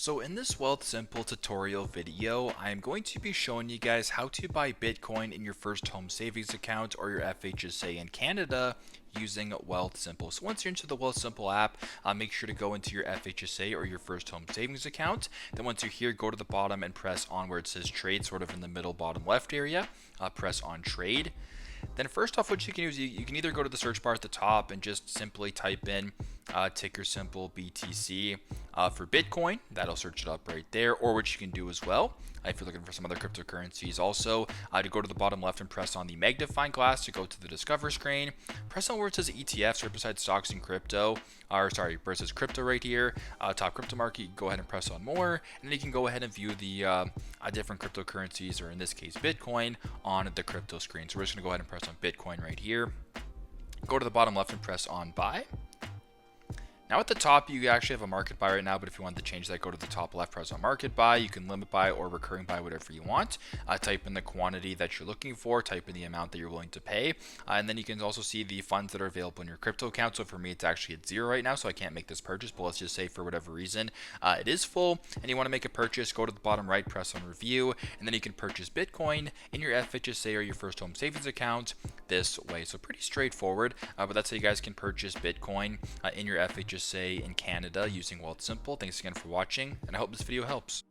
So in this Wealthsimple tutorial video, I'm going to be showing you guys how to buy Bitcoin in your first home savings account or your FHSA in Canada using Wealthsimple. So once you're into the Wealthsimple app, make sure to go into your FHSA or your first home savings account. Then once you're here, go to the bottom and press on where it says trade, sort of in the middle bottom left area. Press on trade. Then first off, what you can do is you can either go to the search bar at the top and just simply type in ticker symbol BTC for Bitcoin. That'll search it up right there. Or what you can do as well, if you're looking for some other cryptocurrencies also, to go to the bottom left and press on the magnifying glass to go to the discover screen. Press on where it says ETFs, or besides stocks and crypto, or sorry, where it says crypto right here, top crypto market. You can go ahead and press on more, and then you can go ahead and view the different cryptocurrencies, or in this case Bitcoin, on the crypto screen. So we're just going to go ahead and press on Bitcoin right here. Go to the bottom left and press on buy. Now at the top, you actually have a market buy right now, but if you want to change that, go to the top left, press on market buy. You can limit buy or recurring buy, whatever you want. Type in the quantity that you're looking for, type in the amount that you're willing to pay, and then you can also see the funds that are available in your crypto account. So for me, it's actually at 0 right now, so I can't make this purchase, but let's just say for whatever reason, it is full, and you want to make a purchase, go to the bottom right, press on review, and then you can purchase Bitcoin in your FHSA or your first home savings account this way. So pretty straightforward, but that's how you guys can purchase Bitcoin in your FHSA in Canada using Wealthsimple. Thanks again for watching, and I hope this video helps.